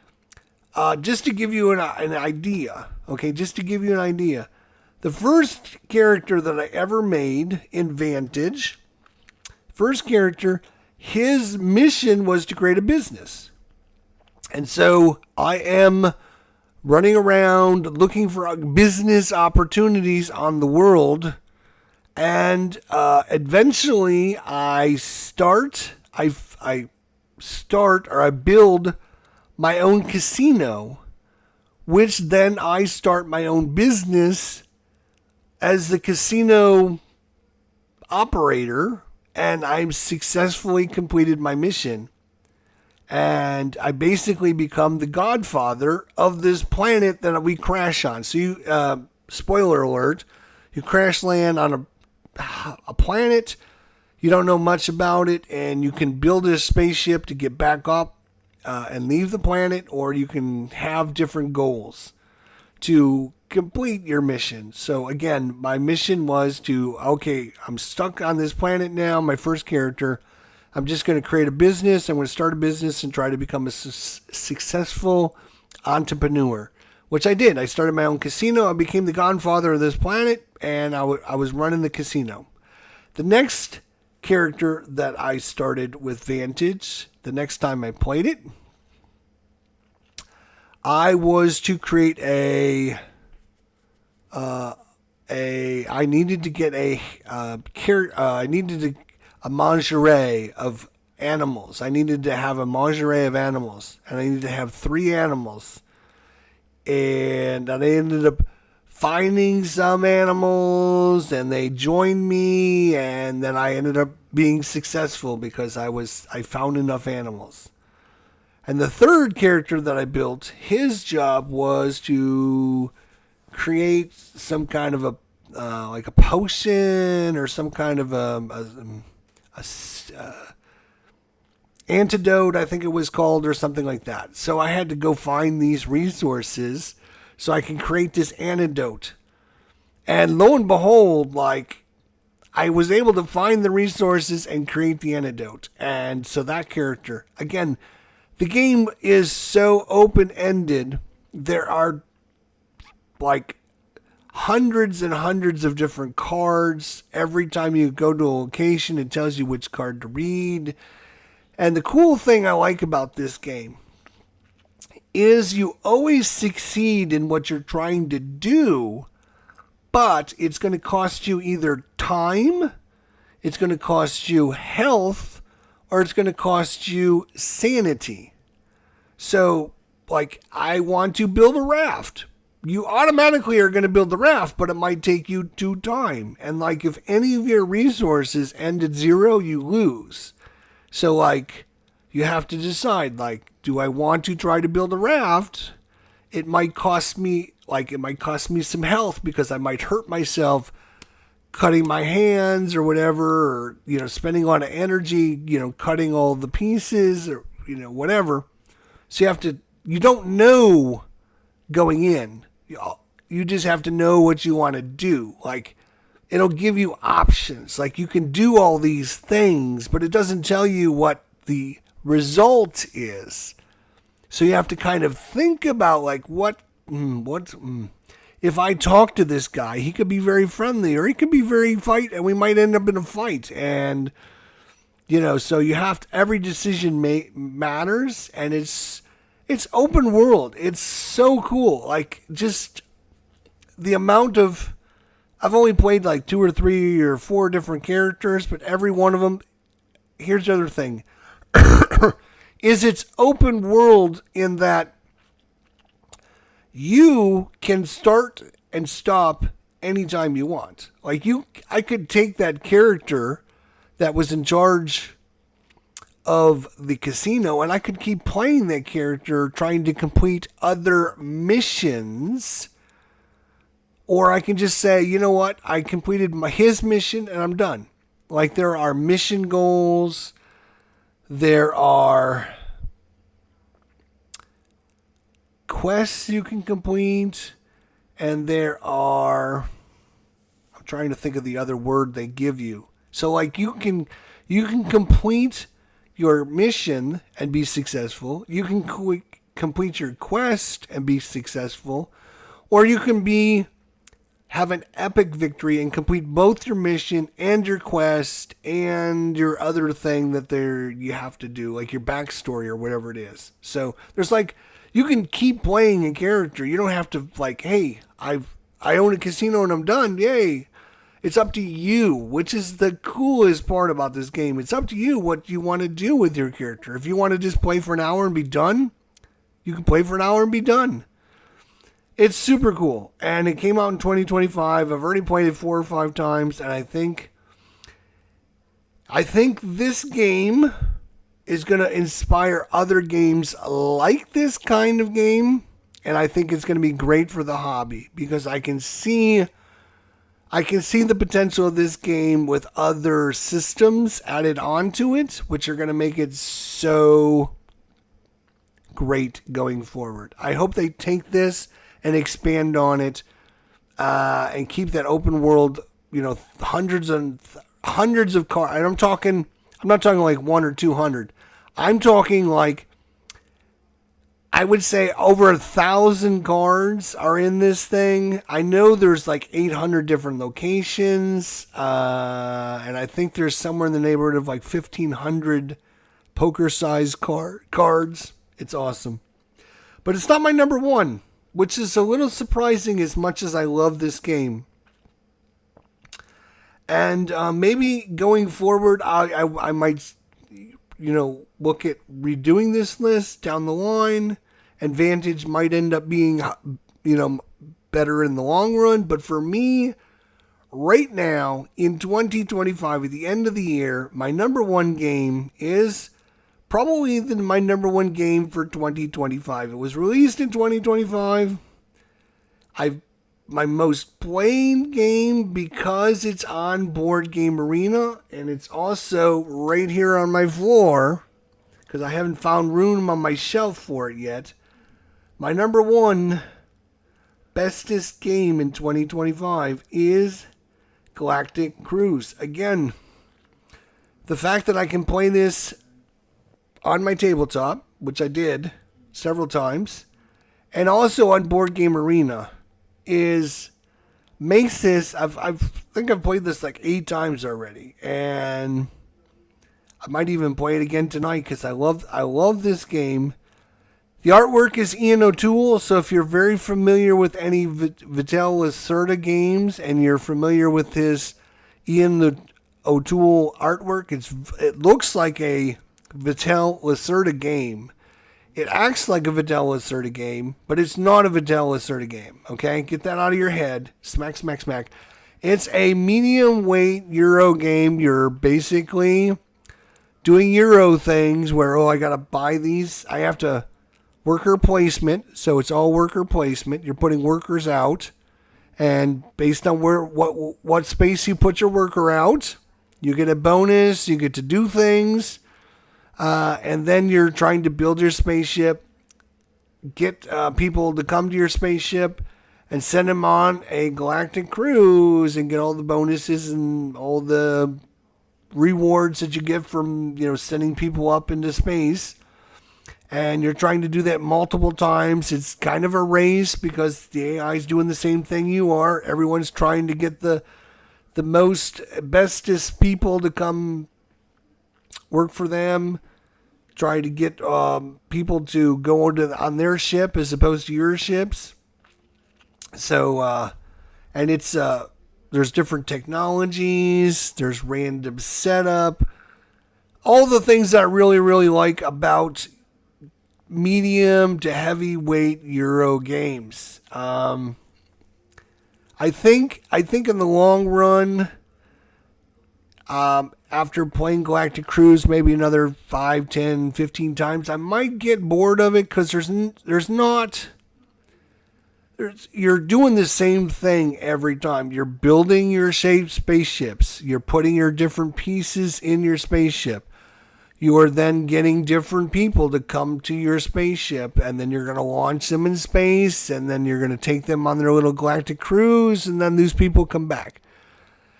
just to give you an idea, okay, the first character that I ever made in Vantage, his mission was to create a business. And so I am running around looking for business opportunities on the world. And eventually I build my own casino, which then I start my own business as the casino operator. And I've successfully completed my mission. And I basically become the godfather of this planet that we crash on. So you, spoiler alert, you crash land on a planet. You don't know much about it, and you can build a spaceship to get back up and leave the planet, or you can have different goals to complete your mission. So again, my mission was I'm stuck on this planet now, my first character. I'm just going to create a business. I'm going to start a business and try to become a successful entrepreneur, which I did. I started my own casino. I became the godfather of this planet, and I was running the casino. The next character that I started with Vantage, the next time I played it, I was to create a I needed to get a menagerie of animals. I needed to have a menagerie of animals, and I needed to have 3 animals. And I ended up finding some animals, and they joined me, and then I ended up being successful because I found enough animals. And the third character that I built, his job was to create some kind of a like a potion or some kind of a antidote, I think it was called, or something like that. So I had to go find these resources so I can create this antidote. And lo and behold, like, I was able to find the resources and create the antidote. And so that character, again, the game is so open-ended. There are like hundreds and hundreds of different cards. Every time you go to a location, it tells you which card to read. And the cool thing I like about this game is you always succeed in what you're trying to do, but it's going to cost you either time, it's going to cost you health, or it's going to cost you sanity. So, like, I want to build a raft. You automatically are going to build the raft, but it might take you 2 time. And, like, if any of your resources end at 0, you lose. So, like, you have to decide, like, do I want to try to build a raft? It might cost me some health because I might hurt myself cutting my hands or whatever, or, spending a lot of energy, cutting all the pieces or, whatever. So you don't know going in. You just have to know what you want to do. Like, it'll give you options. Like, you can do all these things, but it doesn't tell you what the result is. So you have to kind of think about, like, if I talk to this guy, he could be very friendly, or he could be very and we might end up in a fight. And, so you have to, every decision matters, and it's open world. It's so cool. Like, just the amount of, I've only played like 2 or 3 or 4 different characters, but every one of them, here's the other thing, is it's open world in that you can start and stop anytime you want. Like, I could take that character that was in charge of the casino, and I could keep playing that character trying to complete other missions, or I can just say, you know what, I completed his mission and I'm done. Like, there are mission goals, there are quests you can complete, and there are, I'm trying to think of the other word they give you. So, like, you can complete your mission and be successful. You can complete your quest and be successful, or you can have an epic victory and complete both your mission and your quest and your other thing that you have to do, like your backstory or whatever it is. So there's like, you can keep playing a character. You don't have to, like, hey, I own a casino and I'm done. Yay. It's up to you, which is the coolest part about this game. It's up to you what you want to do with your character. If you want to just play for an hour and be done, you can play for an hour and be done. It's super cool. And it came out in 2025. I've already played it 4 or 5 times, and I think this game is going to inspire other games like this kind of game, and I think it's going to be great for the hobby because I can see the potential of this game with other systems added onto it, which are going to make it so great going forward. I hope they take this and expand on it, and keep that open world, hundreds of cards. And I'm not talking like 100 or 200. I'm talking like, I would say over 1,000 cards are in this thing. I know there's like 800 different locations, and I think there's somewhere in the neighborhood of like 1,500 poker-sized cards. It's awesome. But it's not my number one, which is a little surprising as much as I love this game. And maybe going forward, I might, look at redoing this list down the line. And Vantage might end up being, better in the long run. But for me, right now, in 2025, at the end of the year, my number one game is probably my number one game for 2025. It was released in 2025. My most played game because it's on Board Game Arena, and it's also right here on my floor because I haven't found room on my shelf for it yet. My number one bestest game in 2025 is Galactic Cruise. Again, the fact that I can play this on my tabletop, which I did several times, and also on Board Game Arena, makes this. I think I've played this like 8 times already, and I might even play it again tonight because I love this game. The artwork is Ian O'Toole, so if you're very familiar with any Vital Lacerda games and you're familiar with his Ian O'Toole artwork, it looks like a Vital Lacerda game. It acts like a Vital Lacerda game, but it's not a Vital Lacerda game, okay? Get that out of your head. Smack, smack, smack. It's a medium weight Euro game. You're basically doing Euro things where, I got to buy these. I have to worker placement, so it's all worker placement. You're putting workers out, and based on what space you put your worker out, you get a bonus. You get to do things. And then you're trying to build your spaceship, get people to come to your spaceship, and send them on a galactic cruise and get all the bonuses and all the rewards that you get from, sending people up into space. And you're trying to do that multiple times. It's kind of a race because the AI is doing the same thing you are. Everyone's trying to get the bestest people to come work for them. Try to get people to go on their ship as opposed to your ships. So, and it's there's different technologies. There's random setup. All the things that I really, really like about medium to heavyweight Euro games. I think in the long run, after playing Galactic Cruise maybe another 5, 10, 15 times, I might get bored of it because you're doing the same thing every time. You're building your shaped spaceships. You're putting your different pieces in your spaceship. You are then getting different people to come to your spaceship, and then you're going to launch them in space, and then you're going to take them on their little galactic cruise, and then these people come back.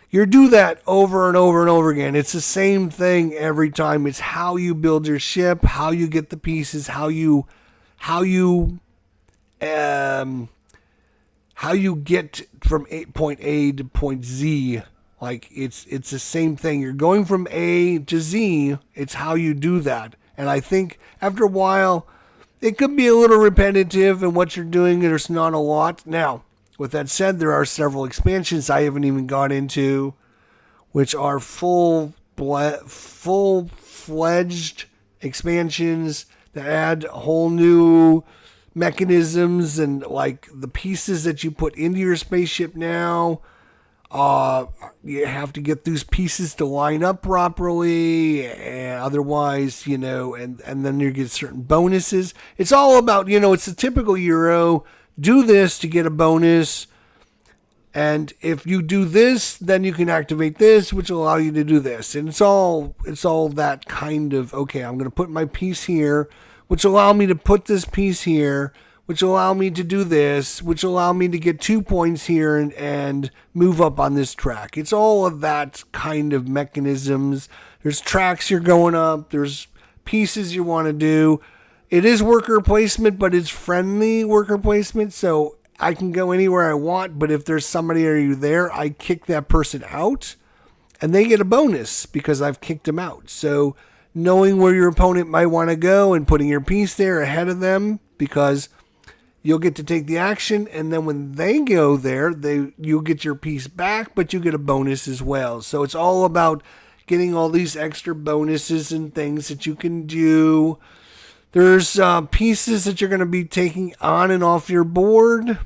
You do that over and over and over again. It's the same thing every time. It's how you build your ship, how you get the pieces, how you get from point A to point Z. Like it's the same thing. You're going from A to Z. It's how you do that. And I think after a while, it could be a little repetitive in what you're doing. There's not a lot. Now, with that said, there are several expansions I haven't even got into, which are full-fledged expansions that add whole new mechanisms and like the pieces that you put into your spaceship now. You have to get those pieces to line up properly, and otherwise, and then you get certain bonuses. It's all about, it's a typical Euro. Do this to get a bonus, and if you do this, then you can activate this, which will allow you to do this. And it's all that kind of, okay, I'm going to put my piece here, which will allow me to put this piece here, which will allow me to do this, which will allow me to get 2 points here and move up on this track. It's all of that kind of mechanisms. There's tracks you're going up. There's pieces you want to do. It is worker placement, but it's friendly worker placement, so I can go anywhere I want, but if there's somebody there, I kick that person out, and they get a bonus because I've kicked them out. So knowing where your opponent might want to go and putting your piece there ahead of them, because you'll get to take the action, and then when they go there, you'll get your piece back, but you get a bonus as well. So it's all about getting all these extra bonuses and things that you can do. There's pieces that you're going to be taking on and off your board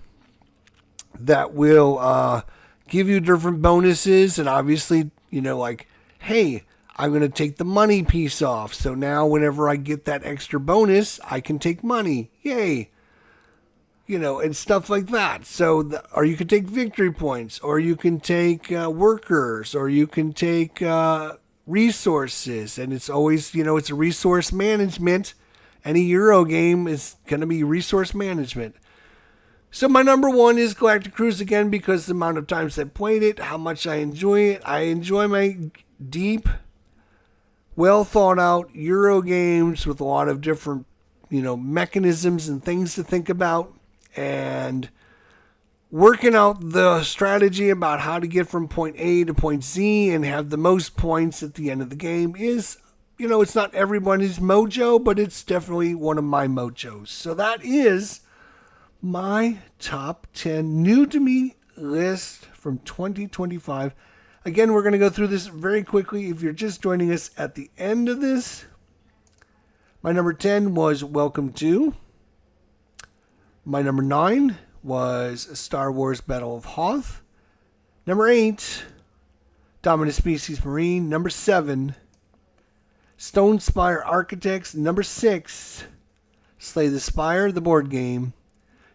that will give you different bonuses. And obviously, like, hey, I'm going to take the money piece off. So now whenever I get that extra bonus, I can take money. Yay. And stuff like that. So, or you can take victory points, or you can take workers, or you can take resources. And it's always, it's a resource management. Any Euro game is going to be resource management. So my number one is Galactic Cruise again, because the amount of times I played it, how much I enjoy it. I enjoy my deep, well thought out Euro games with a lot of different, mechanisms and things to think about. And working out the strategy about how to get from point A to point Z and have the most points at the end of the game is, it's not everybody's mojo, but it's definitely one of my mojos. So that is my top 10 new to me list from 2025. Again, we're going to go through this very quickly. If you're just joining us at the end of this, my number 10 was Welcome to. My number 9 was Star Wars Battle of Hoth. Number 8, Dominant Species Marine. Number 7, Stone Spire Architects. Number 6, Slay the Spire, the board game.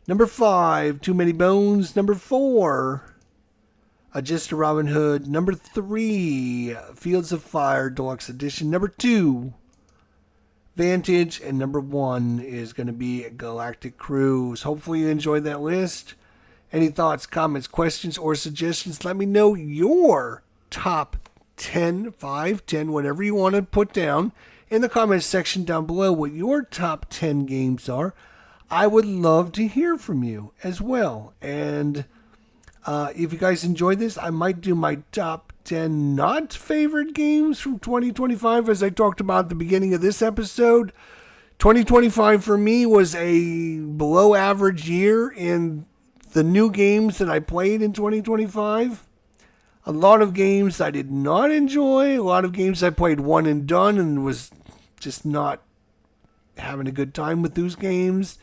Number 5, Too Many Bones. Number 4, Just a Robin Hood. Number 3, Fields of Fire Deluxe Edition. Number 2, Vantage, and number 1 is going to be Galactic Cruise. Hopefully you enjoyed that list. Any thoughts, comments, questions, or suggestions? Let me know your top 10, 5, 10, whatever you want to put down in the comments section down below what your top 10 games are. I would love to hear from you as well. And if you guys enjoyed this, I might do my top 10 not favorite games from 2025, as I talked about at the beginning of this episode. 2025 for me was a below average year in the new games that I played in 2025. A lot of games I did not enjoy. A lot of games I played one and done and was just not having a good time with those games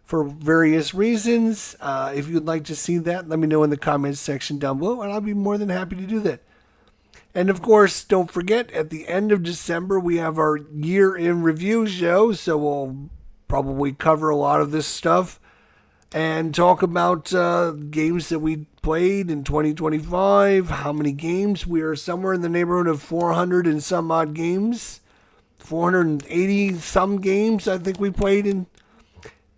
for various reasons. If you'd like to see that, let me know in the comments section down below, and I'll be more than happy to do that. And of course, don't forget, at the end of December, we have our year in review show. So we'll probably cover a lot of this stuff and talk about games that we played in 2025. How many games? We are somewhere in the neighborhood of 400 and some odd games. 480 some games I think we played in.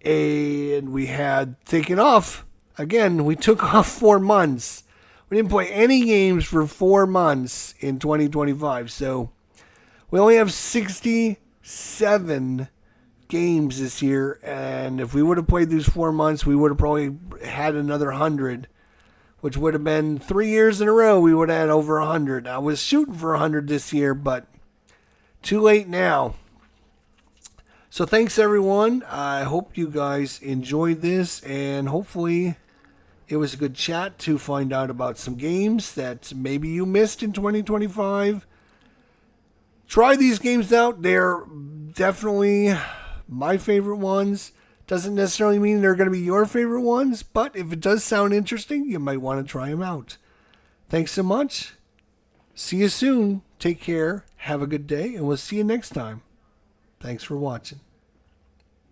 And we had taken off. Again, we took off 4 months. We didn't play any games for 4 months in 2025. So we only have 67 games this year. And if we would have played these 4 months, we would have probably had another 100, which would have been 3 years in a row. We would have had over 100. I was shooting for 100 this year, but too late now. So thanks, everyone. I hope you guys enjoyed this, and hopefully it was a good chat to find out about some games that maybe you missed in 2025. Try these games out. They're definitely my favorite ones. Doesn't necessarily mean they're going to be your favorite ones, but if it does sound interesting, you might want to try them out. Thanks so much. See you soon. Take care. Have a good day, and we'll see you next time. Thanks for watching.